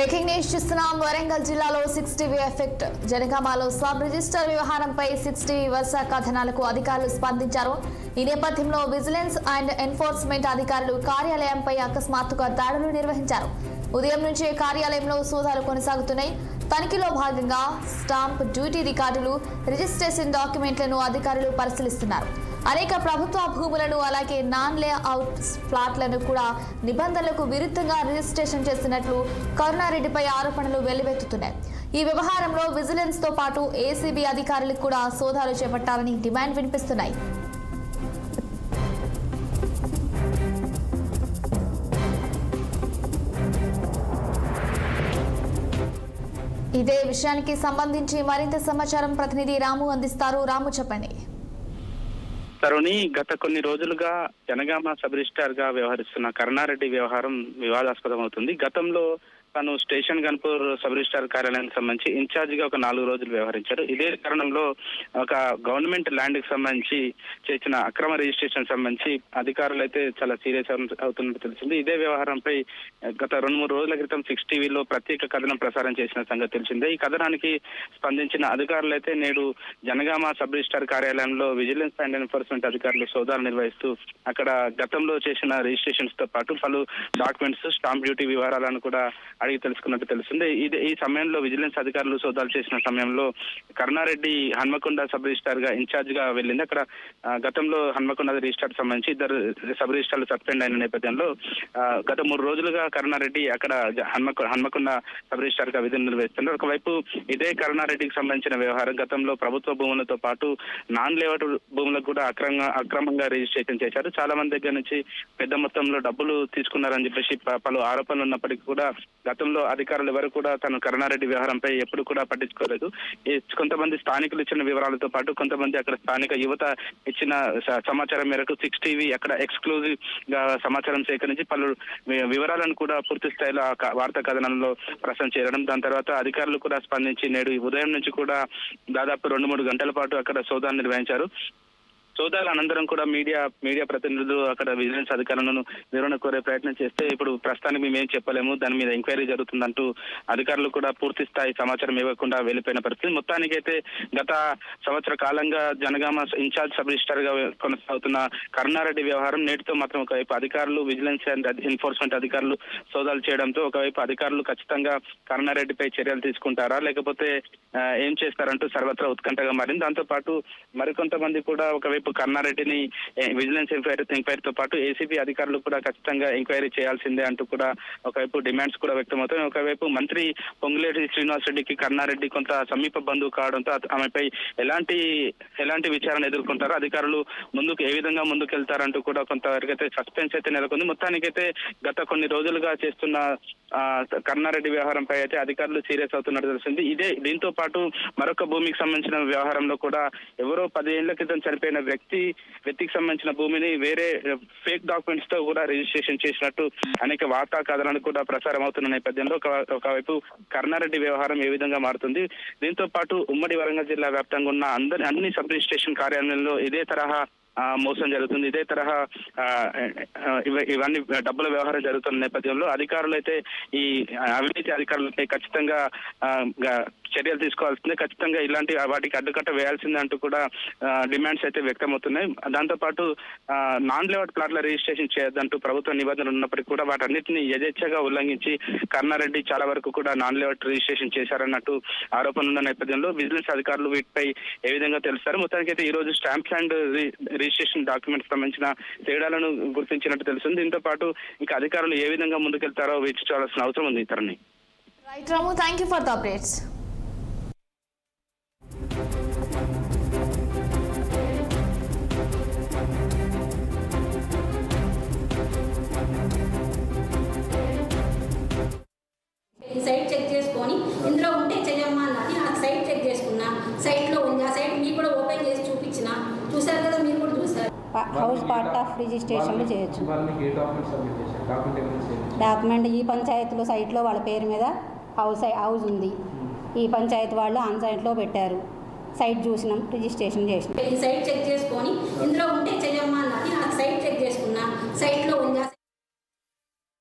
Breaking news చూస్తున్నాం. వరంగల్ జిల్లాలో 6TV effect. జనగామలో sub register వ్యవహారంపై 6TV వరుస కథనాలకు అధికారులు స్పందించారు. ఈ నేపథ్యంలో విజిలెన్స్ అండ్ ఎన్ఫోర్స్మెంట్ అధికారులు కార్యాలయంపై అకస్మాత్తుగా దాడులు నిర్వహించారు. ఉదయం నుంచే కార్యాలయంలో సోదాలు కొనసాగుతున్నాయి. తనిఖీలో భాగంగా స్టాంప్ డ్యూటీ రికార్డులు, రిజిస్ట్రేషన్ డాక్యుమెంట్లను అధికారులు పరిశీలిస్తున్నారు. అనేక ప్రభుత్వ భూములను అలాగే నాన్ లేఅవుట్ ఫ్లాట్లను కూడా నిబంధనలకు విరుద్ధంగా రిజిస్ట్రేషన్ చేస్తున్నట్లు కరుణారెడ్డిపై ఆరోపణలు వెల్లువెత్తుతున్నాయి. ఈ వ్యవహారంలో విజిలెన్స్ తో పాటు ఏసీబీ అధికారులకు కూడా సోదాలు చేపట్టాలని డిమాండ్ వినిపిస్తున్నాయి. ఇదే విషయానికి సంబంధించి మరింత సమాచారం ప్రతినిధి రాము అందిస్తారు. రాము, చెప్పండి. తరుణి, గత కొన్ని రోజులుగా జనగామ సబ్ రిజిస్ట్రార్ గా వ్యవహరిస్తున్న కరుణారెడ్డి వ్యవహారం వివాదాస్పదం అవుతుంది. గతంలో తను స్టేషన్ గన్పూర్ సబ్ రిజిస్ట్రార్ కార్యాలయానికి సంబంధించి ఇన్ఛార్జ్ గా ఒక 4 రోజులు వ్యవహరించారు. ఇదే కారణంలో ఒక గవర్నమెంట్ ల్యాండ్ కి సంబంధించి చేసిన అక్రమ రిజిస్ట్రేషన్ సంబంధించి అధికారులు అయితే చాలా సీరియస్ అవుతున్నట్టు తెలిసింది. ఇదే వ్యవహారంపై గత 2-3 రోజుల క్రితం 6TVలో ప్రత్యేక కథనం ప్రసారం చేసిన సంగతి తెలిసిందే. ఈ కథనానికి స్పందించిన అధికారులు అయితే నేడు జనగామ సబ్ రిజిస్ట్రార్ కార్యాలయంలో విజిలెన్స్ అండ్ ఎన్ఫోర్స్మెంట్ అధికారులు సోదాలు నిర్వహిస్తూ అక్కడ గతంలో చేసిన రిజిస్ట్రేషన్స్ తో పాటు పలు డాక్యుమెంట్స్, స్టాంప్ డ్యూటీ వివరాలను కూడా అడిగి తెలుసుకున్నట్టు తెలిసిందే. ఈ సమయంలో విజిలెన్స్ అధికారులు సోదాలు చేసిన సమయంలో కరుణారెడ్డి హన్మకొండ సబ్ రిజిస్ట్రార్ గా ఇన్ఛార్జ్ గా వెళ్ళింది. అక్కడ గతంలో హన్మకొండ రిజిస్ట్రార్ సంబంధించి 2 సబ్ రిజిస్ట్రార్లు సస్పెండ్ అయిన నేపథ్యంలో గత 3 రోజులుగా కరుణారెడ్డి అక్కడ హన్మకొండ సబ్ రిజిస్ట్రార్ గా విధులు నిర్వహిస్తున్నారు. ఒకవైపు ఇదే కరుణారెడ్డికి సంబంధించిన వ్యవహారం గతంలో ప్రభుత్వ భూములతో పాటు నాన్ లేఅవుట్ భూములకు కూడా అక్రమంగా రిజిస్ట్రేషన్ చేశారు. చాలా మంది దగ్గర నుంచి పెద్ద మొత్తంలో డబ్బులు తీసుకున్నారని చెప్పేసి పలు ఆరోపణలు ఉన్నప్పటికీ కూడా గతంలో అధికారులు ఎవరు కూడా తను కరుణారెడ్డి వ్యవహారంపై ఎప్పుడు కూడా పట్టించుకోలేదు. కొంతమంది స్థానికులు ఇచ్చిన వివరాలతో పాటు కొంతమంది అక్కడ స్థానిక యువత ఇచ్చిన సమాచారం మేరకు 6TV అక్కడ ఎక్స్క్లూజివ్ గా సమాచారం సేకరించి పలు వివరాలను కూడా పూర్తి స్థాయిలో వార్తా కథనంలో ప్రసారం చేయడం, దాని తర్వాత అధికారులు కూడా స్పందించి నేడు ఉదయం నుంచి కూడా దాదాపు 2-3 గంటల పాటు అక్కడ సోదాలు నిర్వహించారు. సోదాల అనంతరం కూడా మీడియా ప్రతినిధులు అక్కడ విజిలెన్స్ అధికారులను వివరణ కోరే ప్రయత్నం చేస్తే ఇప్పుడు ప్రస్తుతానికి మేమేం చెప్పలేము, దాని మీద ఎంక్వైరీ జరుగుతుందంటూ అధికారులు కూడా పూర్తి స్థాయి సమాచారం ఇవ్వకుండా వెళ్ళిపోయిన పరిస్థితి. మొత్తానికైతే గత సంవత్సర కాలంగా జనగామ ఇన్ఛార్జ్ సబ్ రిజిస్ట్రార్ గా కొనసాగుతున్న కరుణారెడ్డి వ్యవహారం నేటితో మాత్రం ఒకవైపు అధికారులు విజిలెన్స్ అండ్ ఎన్ఫోర్స్మెంట్ అధికారులు సోదాలు చేయడంతో ఒకవైపు అధికారులు ఖచ్చితంగా కరుణారెడ్డిపై చర్యలు తీసుకుంటారా లేకపోతే ఏం చేస్తారంటూ సర్వత్రా ఉత్కంఠగా మారింది. దాంతో పాటు మరికొంతమంది కూడా ఒకవైపు కరుణారెడ్డిని విజిలెన్స్ ఎంక్వైరీతో పాటు ఏసీబీ అధికారులు కూడా ఖచ్చితంగా ఎంక్వైరీ చేయాల్సిందే అంటూ కూడా ఒకవైపు డిమాండ్స్ కూడా వ్యక్తమవుతాయి. ఒకవైపు మంత్రి పొంగులేటి శ్రీనివాస్ రెడ్డికి కరుణారెడ్డి కొంత సమీప బంధువు కావడంతో ఆమెపై ఎలాంటి విచారణ ఎదుర్కొంటారో, అధికారులు ఏ విధంగా ముందుకెళ్తారంటూ కూడా కొంతవరకు అయితే సస్పెన్స్ అయితే నెలకొంది. మొత్తానికైతే గత కొన్ని రోజులుగా చేస్తున్న కరుణారెడ్డి వ్యవహారంపై అయితే అధికారులు సీరియస్ అవుతున్నట్టు తెలిసింది. దీంతో పాటు మరొక భూమికి సంబంధించిన వ్యవహారంలో కూడా ఎవరో 10 ఏళ్ల క్రితం చనిపోయిన వ్యక్తికి సంబంధించిన భూమిని వేరే ఫేక్ డాక్యుమెంట్స్ తో కూడా రిజిస్ట్రేషన్ చేసినట్టు అనేక వార్తా కథనాలు కూడా ప్రసారం అవుతున్న నేపథ్యంలో ఒకవైపు కరుణారెడ్డి వ్యవహారం ఏ విధంగా మారుతుంది, దీంతో పాటు ఉమ్మడి వరంగల్ జిల్లా వ్యాప్తంగా ఉన్న అన్ని సబ్ రిజిస్ట్రేషన్ కార్యాలయంలో ఇదే తరహా మోసం జరుగుతుంది, ఇదే తరహా ఇవన్నీ డబ్బుల వ్యవహారం జరుగుతున్న నేపథ్యంలో అధికారులు అయితే ఈ అవినీతి అధికారులపై ఖచ్చితంగా చర్యలు తీసుకోవాల్సిందే, ఖచ్చితంగా ఇలాంటి వాటికి అడ్డుకట్ట వేయాల్సిందే అంటూ కూడా డిమాండ్స్ అయితే వ్యక్తమవుతున్నాయి. దాంతోపాటు నాన్ లేఅవుట్ ప్లాట్ల రిజిస్ట్రేషన్ చేయొద్దంటూ ప్రభుత్వ నిబంధనలు ఉన్నప్పటికీ కూడా వాటన్నిటిని యథేచ్ఛగా ఉల్లంఘించి కరుణారెడ్డి చాలా వరకు కూడా నాన్ లేఅవుట్ రిజిస్ట్రేషన్ చేశారన్నట్టు ఆరోపణలు ఉన్న నేపథ్యంలో విజిలెన్స్ అధికారులు వీటిపై ఏ విధంగా తెలుస్తారు. మొత్తానికైతే ఈ రోజు స్టాంప్స్ అండ్ రిజిస్ట్రేషన్ డాక్యుమెంట్స్ సంబంధించిన తేడాలను గుర్తించినట్టు తెలుస్తుంది. దీంతో పాటు ఇంకా అధికారులు ఏ విధంగా ముందుకెళ్తారో వేచి చూడాల్సిన అవసరం ఉంది. ఇతరుని రైట్ Ramu, thank you for the updates. Site check చేసుకొని ఇందులో ఉంటే చెయ్యమ్మా అన్నది నాకు సైట్ చెక్ చేసుకున్నా, సైట్లో ఉంది. ఆ సైట్ మీకు కూడా ఓపెన్ చేసి చూపించిన, చూసారు కదా, మీరు కూడా చూసారు. హౌస్ పార్ట్ ఆఫ్ రిజిస్ట్రేషన్లు చేయొచ్చు. డాక్యుమెంట్ ఈ పంచాయతీలో సైట్లో వాళ్ళ పేరు మీద హౌస్ ఉంది, ఈ పంచాయతీ వాళ్ళు ఆన్ సైట్లో పెట్టారు, సైట్ చూసినాం, రిజిస్ట్రేషన్ చేసినాం. ఈ సైట్ చెక్ చేసుకొని ఇందులో ఉంటే చెయ్యమ్మా అన్నది నాకు సైట్ చెక్ చేసుకున్నా, సైట్లో